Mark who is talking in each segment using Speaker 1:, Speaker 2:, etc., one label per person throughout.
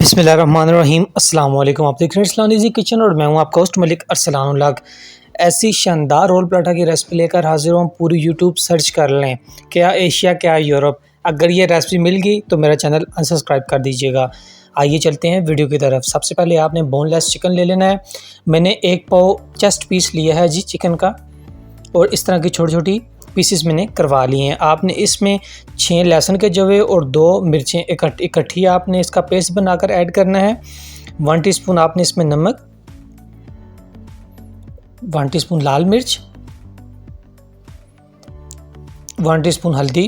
Speaker 1: बिस्मिल्लाहिर्रहमानिर्रहीम अस्सलाम वालेकुम। आप देख रहे हैं इस्लाम इज़ी किचन और मैं हूं आपका होस्ट मलिक अरसलान उल्लाह। ऐसी शानदार रोल पराठा की रेसिपी लेकर हाजिर हूं। पूरी यूट्यूब सर्च कर लें, क्या एशिया क्या यूरोप। अगर ये रेसिपी मिल गई तो मेरा चैनल अनसब्सक्राइब कर दीजिएगा। आइए चलते हैं वीडियो की तरफ। सबसे पहले आपने बोनलेस चिकन ले लेना है। मैंने 1 पाव चेस्ट पीस लिया है जी चिकन का, और इस तरह की छोटी छोटी पीसेस मैंने करवा लिए हैं। आपने इसमें 6 लहसुन के जवे और 2 मिर्चें इकट्ठी आपने इसका पेस्ट बनाकर ऐड करना है। 1 टीस्पून आपने इसमें नमक, 1 टीस्पून लाल मिर्च, 1 टीस्पून हल्दी,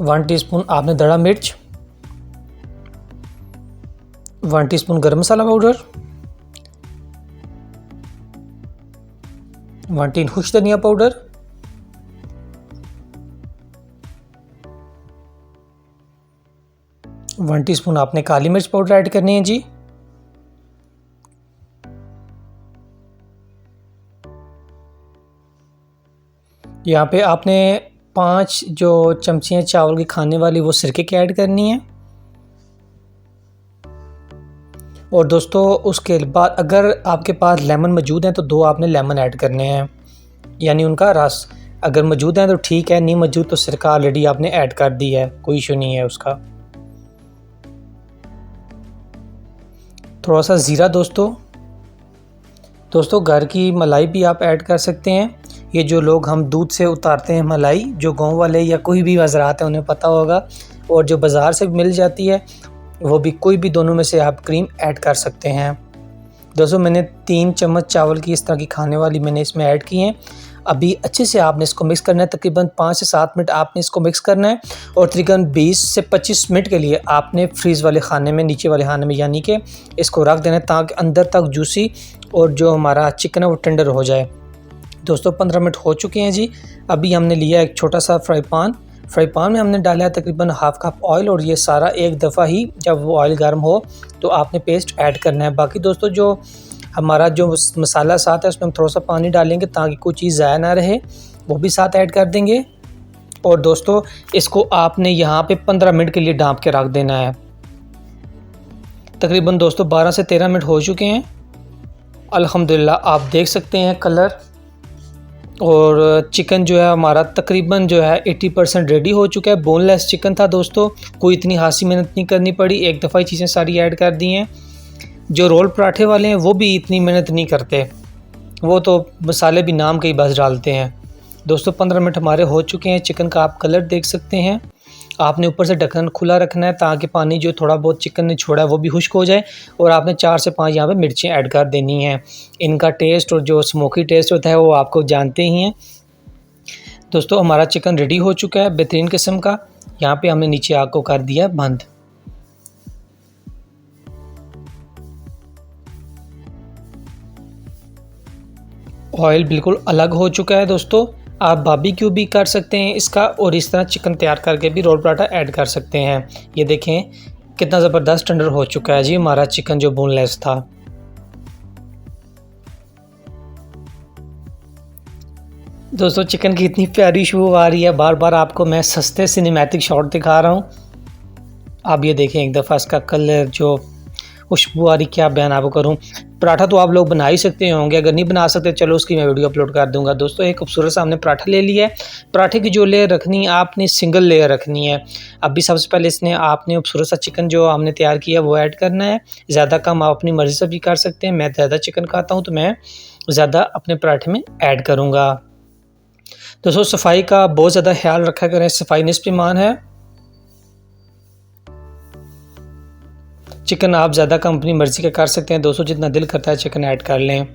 Speaker 1: 1 टीस्पून आपने दड़ा मिर्च, 1 टीस्पून गरम मसाला पाउडर, 1 टी खुश धनिया पाउडर, 1 टीस्पून आपने काली मिर्च पाउडर ऐड करनी है जी। यहाँ पे आपने 5 जो चमचियाँ चावल की खाने वाली वो सिरके की ऐड करनी है। और दोस्तों उसके बाद अगर आपके पास लेमन मौजूद है तो 2 आपने लेमन ऐड करने हैं, यानी उनका रस अगर मौजूद है तो ठीक है, नहीं मौजूद तो सिरका ऑलरेडी आपने ऐड कर दी है, कोई इशू नहीं है उसका। थोड़ा सा ज़ीरा दोस्तों घर की मलाई भी आप ऐड कर सकते हैं। ये जो लोग हम दूध से उतारते हैं मलाई, जो गांव वाले या कोई भी हज़रात हैं उन्हें पता होगा, और जो बाज़ार से मिल जाती है वो भी, कोई भी दोनों में से आप क्रीम ऐड कर सकते हैं। दोस्तों मैंने 3 चम्मच चावल की इस तरह की खाने वाली मैंने इसमें ऐड की हैं। अभी अच्छे से आपने इसको मिक्स करना है। तकरीबन 5 से 7 मिनट आपने इसको मिक्स करना है, और तकरीबन 20 से 25 मिनट के लिए आपने फ्रीज़ वाले खाने में, नीचे वाले खाने में यानी कि इसको रख देना है, ताकि अंदर तक जूसी और जो हमारा चिकन है वो टेंडर हो जाए। दोस्तों 15 मिनट हो चुके हैं जी। अभी हमने लिया एक छोटा सा फ्राई पान में हमने डाला है तकरीबन हाफ कप ऑयल, और ये सारा एक दफ़ा ही जब वो ऑयल गर्म हो तो आपने पेस्ट ऐड करना है। बाकी दोस्तों जो हमारा जो मसाला साथ है उसमें हम थोड़ा सा पानी डालेंगे ताकि कोई चीज़ ज़ाया ना रहे, वो भी साथ ऐड कर देंगे। और दोस्तों इसको आपने यहाँ पे 15 मिनट के लिए ढाँप के रख देना है। तकरीबन दोस्तों 12 से 13 मिनट हो चुके हैं। अल्हम्दुलिल्लाह आप देख सकते हैं कलर, और चिकन जो है हमारा तकरीबन जो है 80% रेडी हो चुका है। बोनलेस चिकन था दोस्तों, कोई इतनी खासी मेहनत नहीं करनी पड़ी, एक दफ़ा ही चीज़ें सारी ऐड कर दी हैं। जो रोल पराठे वाले हैं वो भी इतनी मेहनत नहीं करते, वो तो मसाले भी नाम के ही बस डालते हैं। दोस्तों 15 मिनट हमारे हो चुके हैं। चिकन का आप कलर देख सकते हैं। आपने ऊपर से ढक्कन खुला रखना है ताकि पानी जो थोड़ा बहुत चिकन ने छोड़ा है वो भी खुश्क हो जाए, और आपने 4 से 5 यहाँ पे मिर्चें ऐड कर देनी हैं। इनका टेस्ट और जो स्मोकी टेस्ट होता है वो आपको जानते ही हैं। दोस्तों हमारा चिकन रेडी हो चुका है बेहतरीन किस्म का। यहाँ पे हमने नीचे आग को कर दिया बंद। ऑयल बिल्कुल अलग हो चुका है दोस्तों। आप बारबेक्यू भी कर सकते हैं इसका, और इस तरह चिकन तैयार करके भी रोल पराठा ऐड कर सकते हैं। ये देखें कितना ज़बरदस्त टेंडर हो चुका है जी हमारा चिकन जो बोनलेस था। दोस्तों चिकन की इतनी प्यारी खुशबू आ रही है, बार बार आपको मैं सस्ते सिनेमैटिक शॉट दिखा रहा हूँ। आप ये देखें एक दफ़ा इसका कलर, जो खुशबू आ रही, क्या बयान आपको करूं। पराठा तो आप लोग बना ही सकते होंगे, अगर नहीं बना सकते चलो उसकी मैं वीडियो अपलोड कर दूंगा। दोस्तों एक खूबसूरत सा हमने पराठा ले लिया है। पराठे की जो लेयर रखनी है आपने सिंगल लेयर रखनी है। अभी सबसे पहले इसने आपने खूबसूरत सा चिकन जो हमने तैयार किया वो ऐड करना है। ज़्यादा कम आप अपनी मर्ज़ी से भी कर सकते हैं। मैं ज़्यादा चिकन खाता हूँ तो मैं ज़्यादा अपने पराठे में ऐड करूँगा। दोस्तों सफाई का बहुत ज़्यादा ख्याल रखा करें, सफाई निस्फ़ ईमान है। चिकन आप ज़्यादा कम अपनी मर्ज़ी का कर सकते हैं दोस्तों, जितना दिल करता है चिकन ऐड कर लें।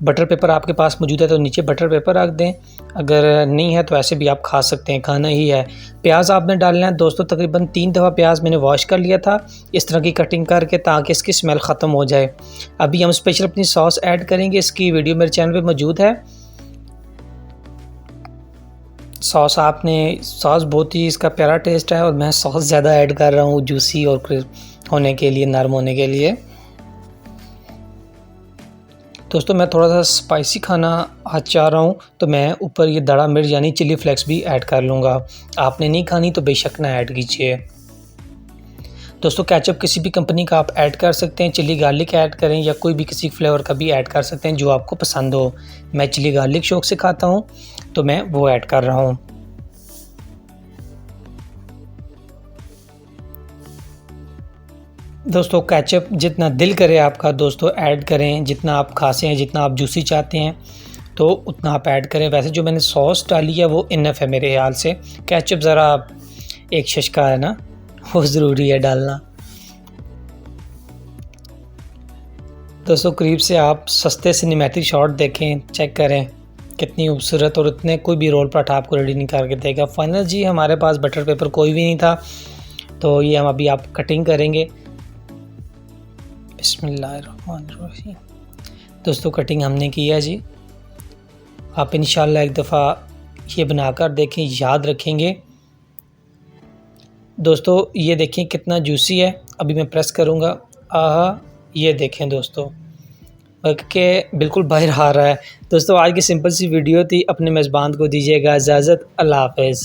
Speaker 1: बटर पेपर आपके पास मौजूद है तो नीचे बटर पेपर रख दें, अगर नहीं है तो ऐसे भी आप खा सकते हैं, खाना ही है। प्याज आपने डालना है दोस्तों, तकरीबन 3 दफ़ा प्याज मैंने वॉश कर लिया था इस तरह की कटिंग करके, ताकि इसकी स्मेल ख़त्म हो जाए। अभी हम स्पेशल अपनी सॉस ऐड करेंगे, इसकी वीडियो मेरे चैनल पर मौजूद है। सॉस बहुत ही इसका प्यारा टेस्ट है, और मैं सॉस ज़्यादा ऐड कर रहा हूँ जूसी और होने के लिए, नरम होने के लिए। दोस्तों मैं थोड़ा सा स्पाइसी खाना आज चाह रहा हूँ तो मैं ऊपर ये दड़ा मिर्च यानी चिली फ्लेक्स भी ऐड कर लूँगा। आपने नहीं खानी तो बेशक ना ऐड कीजिए। दोस्तों केचप किसी भी कंपनी का आप ऐड कर सकते हैं, चिली गार्लिक ऐड करें या कोई भी किसी फ्लेवर का भी ऐड कर सकते हैं जो आपको पसंद हो। मैं चिली गार्लिक शौक से खाता हूँ तो मैं वो ऐड कर रहा हूँ। दोस्तों केचप जितना दिल करे आपका दोस्तों ऐड करें, जितना आप खासे हैं, जितना आप जूसी चाहते हैं तो उतना आप ऐड करें। वैसे जो मैंने सॉस डाली है वो इनफ है मेरे ख्याल से। केचप ज़रा एक शशका है ना, वो ज़रूरी है डालना। दोस्तों करीब से आप सस्ते सिनेमैटिक शॉट देखें, चेक करें कितनी खूबसूरत, और इतने कोई भी रोल पराठा आपको रेडी नहीं करके देगा। फाइनल जी हमारे पास बटर पेपर कोई भी नहीं था तो ये हम अभी आप कटिंग करेंगे। बिस्मिल्लाहिर्रहमानिर्रहीम। दोस्तों कटिंग हमने की है जी। आप इंशाल्लाह एक दफ़ा ये बनाकर देखें, याद रखेंगे। दोस्तों ये देखें कितना जूसी है। अभी मैं प्रेस करूँगा, आहा ये देखें दोस्तों कि बिल्कुल बाहर आ रहा है। दोस्तों आज की सिंपल सी वीडियो थी। अपने मेज़बान को दीजिएगा इजाज़त। अल्लाह हाफ़िज़।